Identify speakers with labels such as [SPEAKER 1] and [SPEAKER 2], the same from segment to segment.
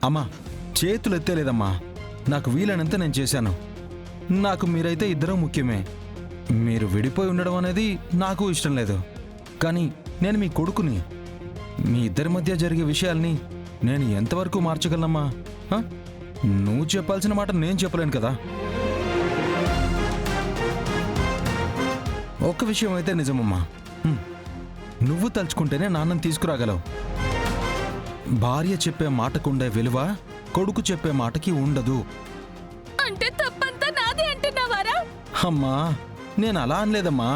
[SPEAKER 1] అమ్మా చేతులు ఎత్తేలేదమ్మా, నాకు వీలైనంత నేను చేశాను. నాకు మీరైతే ఇద్దరూ ముఖ్యమే. మీరు విడిపోయి ఉండడం అనేది నాకు ఇష్టం లేదు. కానీ నేను మీ కొడుకుని. మీ ఇద్దరి మధ్య జరిగే విషయాల్ని నేను ఎంతవరకు మార్చగలనమ్మా? నువ్వు చెప్పాల్సిన మాట నేను చెప్పలేను కదా. ఒక్క విషయం అయితే నిజమమ్మా, నువ్వు తలుచుకుంటేనే నాన్నని తీసుకురాగలవు. భార్య చెప్పే మాటకుండే విలువ కొడుకు చెప్పే మాటకి ఉండదు.
[SPEAKER 2] అంటే తప్పంతా నాదే అంటున్నావారా?
[SPEAKER 1] అమ్మా నేను అలా అనలేదమ్మా.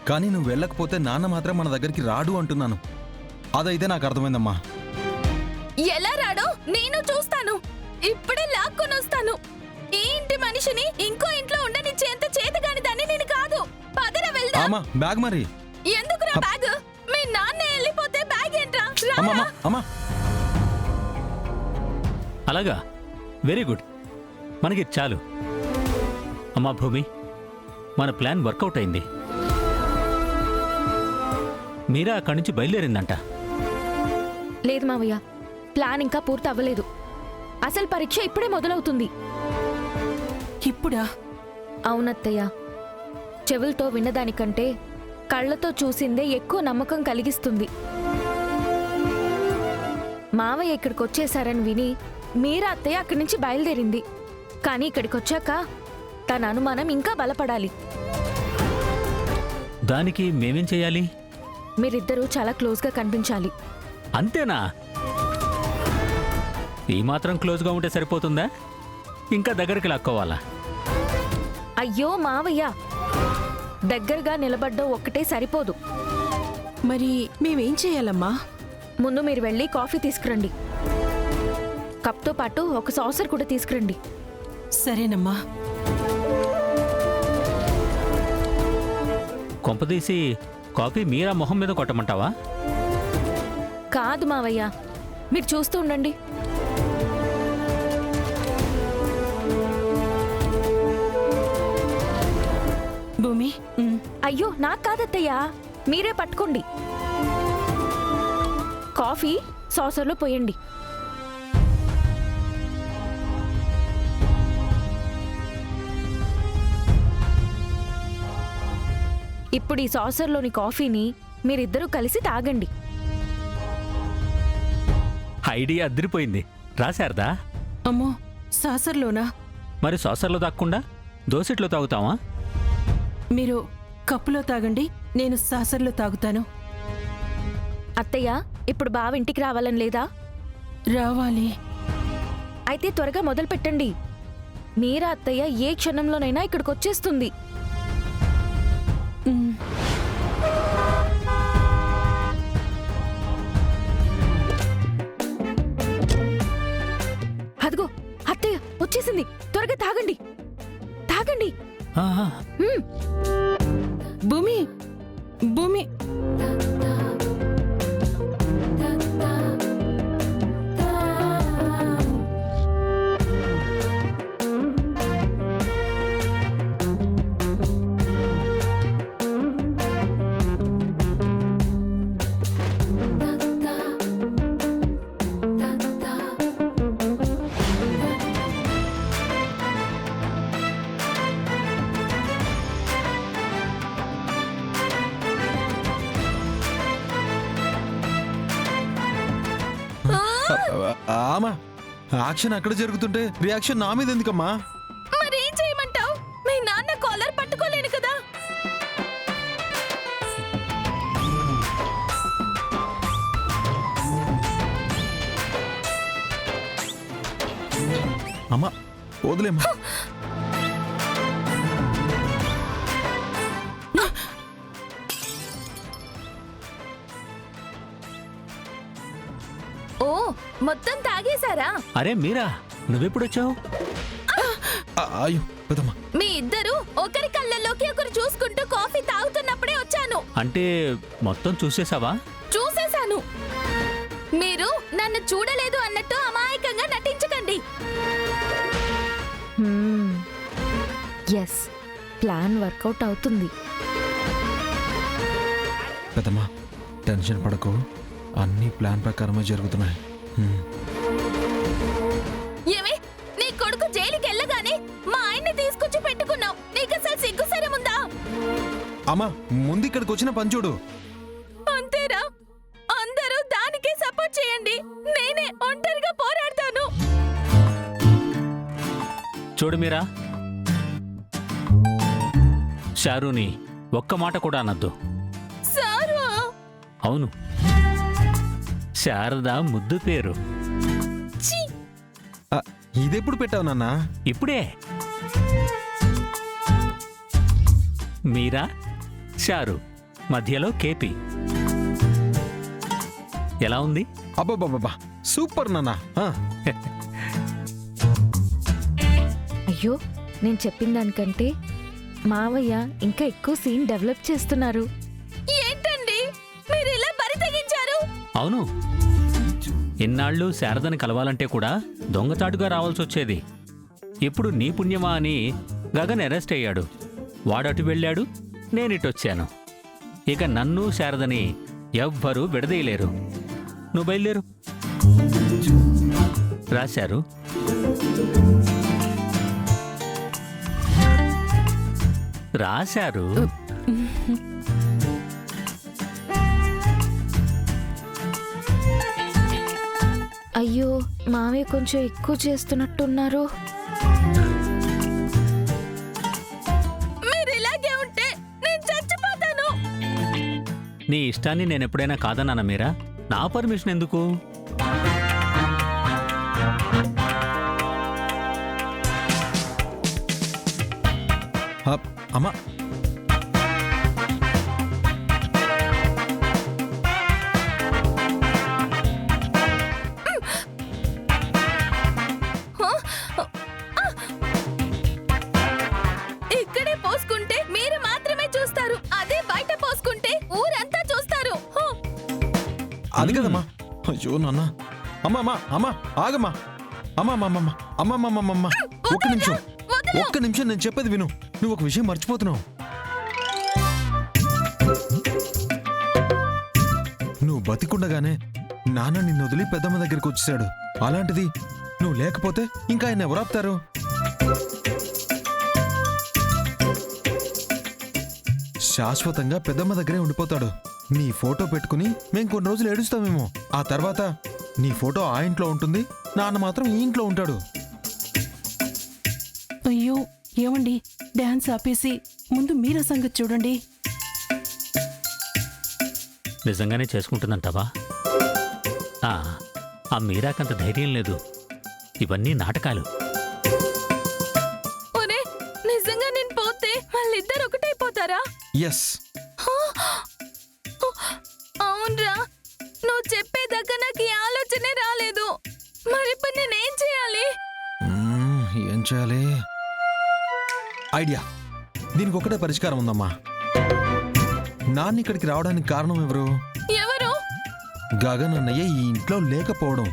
[SPEAKER 1] కానీ నువ్వు వెళ్ళకపోతే నాన్న మాత్రం మన దగ్గరికి రాడు అంటున్నాను. అదైతే నాకు అర్థమైందమ్మా.
[SPEAKER 2] ఎలా రాడో నేను చూస్తాను. ఇప్పుడే లాక్కొని వస్తాను. ఈ ఇంటి మనిషిని ఇంకో ఇంట్లో ఉండనిచ్చేంత చేతగాని దాన్ని నేను కాదు. పదర వెళ్దాం.
[SPEAKER 1] అమ్మా బ్యాగ్ మరి
[SPEAKER 2] ఎందుకురా బ్యాగ్? మీ నాన్న వెళ్ళిపోతే బ్యాగ్ ఏంట్రా?
[SPEAKER 1] అమ్మా అమ్మా.
[SPEAKER 3] అలాగా, వెరీ గుడ్, మనకి చాలు. అమ్మా భూమి, మన ప్లాన్ వర్కౌట్ అయింది. మీరా అక్కడి నుంచి బయలుదేరిందంట.
[SPEAKER 4] లేదు మావయ్య, ప్లాన్ ఇంకా పూర్తి అవ్వలేదు. అసలు పరీక్ష ఇప్పుడే మొదలవుతుంది.
[SPEAKER 2] ఇప్పుడా?
[SPEAKER 4] అవునత్తయ్య, చెవులతో విన్నదానికంటే కళ్ళతో చూసిందే ఎక్కువ నమ్మకం కలిగిస్తుంది. మావయ్య ఇక్కడికి వచ్చేసారని విని మీరా అత్తయ్య అక్కడి నుంచి బయలుదేరింది. కానీ ఇక్కడికి వచ్చాక తన అనుమానం ఇంకా బలపడాలి.
[SPEAKER 3] దానికి మేమేం చెయ్యాలి?
[SPEAKER 4] మీరిద్దరూ చాలా క్లోజ్గా కనిపించాలి.
[SPEAKER 3] అంతేనా? ఈ మాత్రం క్లోజ్గా ఉంటే సరిపోతుందా? ఇంకా దగ్గరికి లాక్కోవాలా?
[SPEAKER 4] అయ్యో మావయ్య, దగ్గరగా నిలబడ్డం ఒక్కటే సరిపోదు.
[SPEAKER 2] మరి మేమేం చేయాలమ్మా?
[SPEAKER 4] ముందు మీరు వెళ్ళి కాఫీ తీసుకురండి. కప్తో పాటు ఒక సాసర్ కూడా తీసుకురండి.
[SPEAKER 2] సరేనమ్మా.
[SPEAKER 3] కొంపదీసి కాఫీ మీరా మొహం మీద కొట్టమంటావా?
[SPEAKER 4] కాదు మావయ్య, మీరు చూస్తూ ఉండండి.
[SPEAKER 2] భూమి,
[SPEAKER 4] అయ్యో నాకు కాదత్తయ్యా, మీరే పట్టుకోండి. కాఫీ సాసర్లో పోయండి. ఇప్పుడు ఈ సాసర్లోని కాఫీని మీరిద్దరూ కలిసి తాగండి.
[SPEAKER 3] ఐడియా అదిరిపోయింది. రాశారదా?
[SPEAKER 2] అమ్మో, సాసర్లోనా?
[SPEAKER 3] మరి సాసర్లో తాగకుండా దోసెట్లో తాగుతావా?
[SPEAKER 2] మీరు కప్పులో తాగండి, నేను సాసర్లో తాగుతాను.
[SPEAKER 4] అత్తయ్య, ఇప్పుడు బావ ఇంటికి రావాలని లేదా?
[SPEAKER 2] రావాలి.
[SPEAKER 4] అయితే త్వరగా మొదలు పెట్టండి. మీరా అత్తయ్య ఏ క్షణంలోనైనా ఇక్కడికి వచ్చేస్తుంది. అదిగో అత్తయ్య వచ్చేసింది. త్వరగా తాగండి, తాగండి.
[SPEAKER 3] ఆహా.
[SPEAKER 2] భూమి, భూమి.
[SPEAKER 1] ఆమా, యాక్షన్ అక్కడ జరుగుతుంటే రియాక్షన్ నా మీద ఎందుకమ్మా?
[SPEAKER 2] మరేం చేయమంటావు? మీ నాన్న కాలర్ పట్టుకోలేను కదా.
[SPEAKER 1] అమ్మా వదిలేమ్మా.
[SPEAKER 2] ఓ, మొత్తం తాగేశారా?
[SPEAKER 3] అరే మీరా, నువ్వెప్పుడొచ్చావు?
[SPEAKER 1] అయ్యో పెద్దమ్మా.
[SPEAKER 2] మీ ఇద్దరు ఒకరి కళ్ళల్లోకి ఒకరు చూసుకుంటూ కాఫీ తాగుతున్నప్పుడే వచ్చాను.
[SPEAKER 3] అంటే మొత్తం చూసేసావా?
[SPEAKER 2] చూసేశాను. మీరు నన్ను చూడలేదు అన్నట్టు అమాయకంగా నటించకండి.
[SPEAKER 4] ఎస్, ప్లాన్ వర్కౌట్ అవుతుంది.
[SPEAKER 1] పెద్దమ్మా టెన్షన్ పడకు, అన్ని ప్లాన్ ప్రకారమే జరుగుతున్నాయి. అమ్మా ముందు ఇక్కడికి వచ్చిన పని చూడు.
[SPEAKER 2] అంతేరా, అందరూ దానికే సపోర్ట్ చేయండి. నేనే ఒంటరిగా పోరాడతాను.
[SPEAKER 3] చూడు మీరా, షారూని ఒక్క మాట కూడా అనొద్దు.
[SPEAKER 2] సారు,
[SPEAKER 3] అవును, శారద ముద్దు పేరు.
[SPEAKER 2] ఛీ!
[SPEAKER 1] ఆ, ఇదెప్పుడు పెట్టావు నాన్న?
[SPEAKER 3] ఇప్పుడే. మీరా, షారు, మధ్యలో కేపీ. ఎలా ఉంది?
[SPEAKER 1] అబ్బాబ్బాబ్బా సూపర్ నాన్న. ఆ,
[SPEAKER 4] అయ్యో, నేను చెప్పిన దానికంటే మావయ్య ఇంకా ఎక్కువ సీన్ డెవలప్ చేస్తున్నారు.
[SPEAKER 2] ఏంటండి మీరు ఇలా బరి తెగించారు?
[SPEAKER 3] అవును, ఇన్నాళ్ళు శారదని కలవాలంటే కూడా దొంగచాటుగా రావాల్సొచ్చేది. ఇప్పుడు నీ పుణ్యమా అని గగన్ అరెస్ట్ అయ్యాడు. వాడటు వెళ్ళాడు, నేనిటొచ్చాను. ఇక నన్ను శారదని ఎవ్వరూ విడదీయలేరు. నువ్వు బయలుదేరు. రాశారు. రాశారు.
[SPEAKER 4] అయ్యో, మావయ్య కొంచెం ఎక్కువ చేస్తున్నట్టున్నారు.
[SPEAKER 2] మీరు ఇలాగే ఉంటే నేను చచ్చిపోతాను.
[SPEAKER 3] నీ ఇష్టాన్ని నేనెప్పుడైనా కాదన్నానా మీరా? నా పర్మిషన్ ఎందుకు?
[SPEAKER 1] అమ్మా
[SPEAKER 2] ఇక్కడే పోసుకుంటే మీరు మాత్రమే చూస్తారు. అదే బయట పోసుకుంటే ఊరంతా చూస్తారు. హో!
[SPEAKER 1] అది కదమ్మా. అయ్యో నాన్న. అమ్మా అమ్మా అమ్మా ఆగమ్మా. అమ్మా అమ్మా అమ్మా అమ్మా అమ్మా అమ్మా అమ్మా ఒక్క నిమిషం, ఒక్క నిమిషం, నేను చెప్పేది విను. నువ్వు ఒక విషయం మర్చిపోతున్నావు. నువ్వు బతికుండగానే నాన్న నిన్ను వదిలి పెద్దమ్మ దగ్గరికి వచ్చేసాడు. అలాంటిది నువ్వు లేకపోతే ఇంకా ఆయన ఎవరు ఆపుతారు? శాశ్వతంగా పెద్దమ్మ దగ్గరే ఉండిపోతాడు. నీ ఫోటో పెట్టుకుని మేం కొన్ని రోజులు ఏడుస్తామేమో. ఆ తర్వాత నీ ఫోటో ఆ ఇంట్లో ఉంటుంది, నాన్న మాత్రం ఈ ఇంట్లో ఉంటాడు.
[SPEAKER 5] అయ్యో ఏమండి, డాన్స్ ఆపేసి ముందు మీరా సంగతి చూడండి.
[SPEAKER 3] నిజంగానే చేసుకుంటుందంటావా? ఆ మీరాకంత ధైర్యం లేదు. ఇవన్నీ నాటకాలు.
[SPEAKER 2] ఒరే, నిజంగా నేను పోతే వాళ్ళిద్దరు ఒకటైపోతారా?
[SPEAKER 1] ఎస్.
[SPEAKER 2] అవునరా, నువ్వు చెప్పేదాకా నాకు ఈ ఆలోచనే రాలేదు. మరి ఇప్పుడు నేనేం చేయాలి?
[SPEAKER 1] ఏం చేయాలి? ఐడియా. దీనికి ఒకటే పరిష్కారం ఉందమ్మా. నాన్న ఇక్కడికి రావడానికి కారణం ఎవరు?
[SPEAKER 2] ఎవరు?
[SPEAKER 1] గగన్ అన్నయ్య ఈ ఇంట్లో లేకపోవడం.